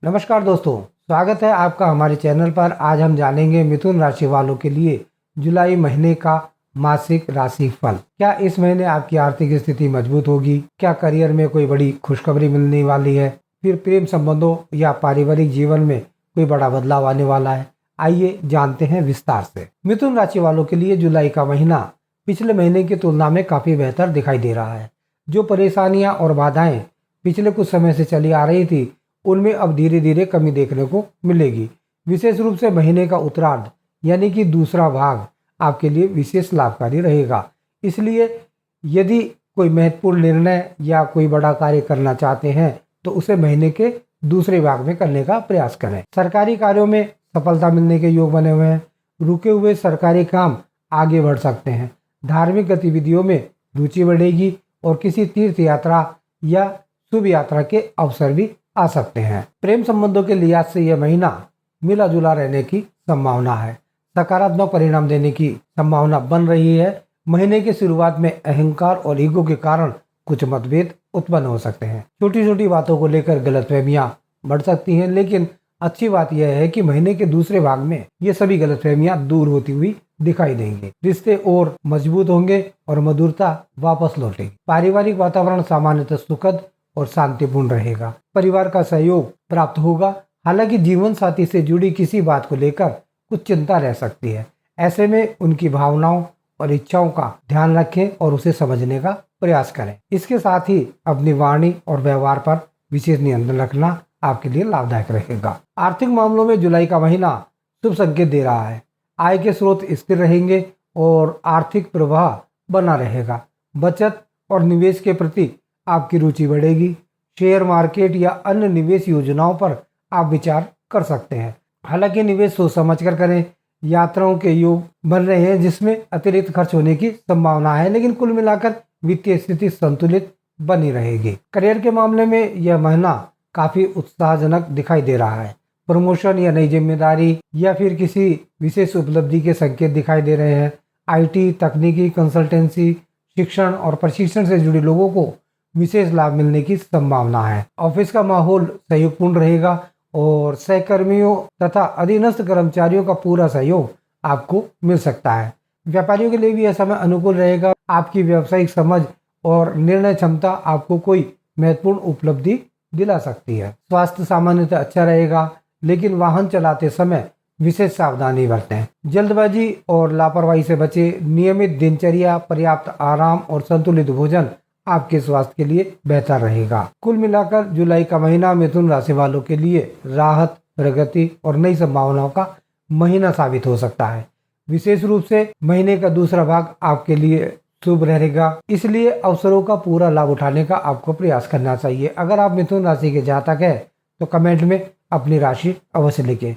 नमस्कार दोस्तों, स्वागत है आपका हमारे चैनल पर। आज हम जानेंगे मिथुन राशि वालों के लिए जुलाई महीने का मासिक राशि फल। क्या इस महीने आपकी आर्थिक स्थिति मजबूत होगी? क्या करियर में कोई बड़ी खुशखबरी मिलने वाली है? फिर प्रेम संबंधों या पारिवारिक जीवन में कोई बड़ा बदलाव आने वाला है? आइए जानते हैं विस्तार से। मिथुन राशि वालों के लिए जुलाई का महीना पिछले महीने की तुलना में काफी बेहतर दिखाई दे रहा है। जो परेशानियां और बाधाएं पिछले कुछ समय से चली आ रही थी, उनमें अब धीरे धीरे कमी देखने को मिलेगी। विशेष रूप से महीने का उत्तरार्ध यानी कि दूसरा भाग आपके लिए विशेष लाभकारी रहेगा। इसलिए यदि कोई महत्वपूर्ण निर्णय या कोई बड़ा कार्य करना चाहते हैं तो उसे महीने के दूसरे भाग में करने का प्रयास करें। सरकारी कार्यों में सफलता मिलने के योग बने हुए हैं। रुके हुए सरकारी काम आगे बढ़ सकते हैं। धार्मिक गतिविधियों में रुचि बढ़ेगी और किसी तीर्थ यात्रा या शुभ यात्रा के अवसर भी आ सकते हैं। प्रेम संबंधों के लिहाज से यह महीना मिला जुला रहने की संभावना है। सकारात्मक परिणाम देने की संभावना बन रही है। महीने की शुरुआत में अहंकार और ईगो के कारण कुछ मतभेद उत्पन्न हो सकते हैं। छोटी छोटी बातों को लेकर गलतफहमियां बढ़ सकती हैं, लेकिन अच्छी बात यह है कि महीने के दूसरे भाग में ये सभी गलतफहमियां दूर होती हुई दिखाई देंगी। रिश्ते और मजबूत होंगे और मधुरता वापस लौटेगी। पारिवारिक वातावरण सामान्यतः सुखद और शांतिपूर्ण रहेगा। परिवार का सहयोग प्राप्त होगा। हालांकि जीवन साथी से जुड़ी किसी बात को लेकर कुछ चिंता रह सकती है। ऐसे में उनकी भावनाओं और इच्छाओं का ध्यान रखें और उसे समझने का प्रयास करें। इसके साथ ही अपनी वाणी और व्यवहार पर विशेष नियंत्रण रखना आपके लिए लाभदायक रहेगा। आर्थिक मामलों में जुलाई का महीना शुभ संकेत दे रहा है। आय के स्रोत स्थिर रहेंगे और आर्थिक प्रवाह बना रहेगा। बचत और निवेश के प्रति आपकी रुचि बढ़ेगी। शेयर मार्केट या अन्य निवेश योजनाओं पर आप विचार कर सकते हैं। हालांकि निवेश सोच समझकर करें। यात्राओं के योग बन रहे हैं जिसमें अतिरिक्त खर्च होने की संभावना है, लेकिन कुल मिलाकर वित्तीय स्थिति संतुलित बनी रहेगी। करियर के मामले में यह महीना काफी उत्साहजनक दिखाई दे रहा है। प्रमोशन या नई जिम्मेदारी या फिर किसी विशेष उपलब्धि के संकेत दिखाई दे रहे हैं। IT, तकनीकी, कंसल्टेंसी, शिक्षण और प्रशिक्षण से जुड़े लोगों को विशेष लाभ मिलने की संभावना है। ऑफिस का माहौल सहयोगपूर्ण रहेगा और सहकर्मियों तथा अधीनस्थ कर्मचारियों का पूरा सहयोग आपको मिल सकता है। व्यापारियों के लिए भी यह समय अनुकूल रहेगा। आपकी व्यावसायिक समझ और निर्णय क्षमता आपको कोई महत्वपूर्ण उपलब्धि दिला सकती है। स्वास्थ्य सामान्यतः अच्छा रहेगा, लेकिन वाहन चलाते समय विशेष सावधानी बरतें। जल्दबाजी और लापरवाही से बचें। नियमित दिनचर्या, पर्याप्त आराम और संतुलित भोजन आपके स्वास्थ्य के लिए बेहतर रहेगा। कुल मिलाकर जुलाई का महीना मिथुन राशि वालों के लिए राहत, प्रगति और नई संभावनाओं का महीना साबित हो सकता है। विशेष रूप से महीने का दूसरा भाग आपके लिए शुभ रहेगा, इसलिए अवसरों का पूरा लाभ उठाने का आपको प्रयास करना चाहिए। अगर आप मिथुन राशि के जातक हैं तो कमेंट में अपनी राशि अवश्य लिखें।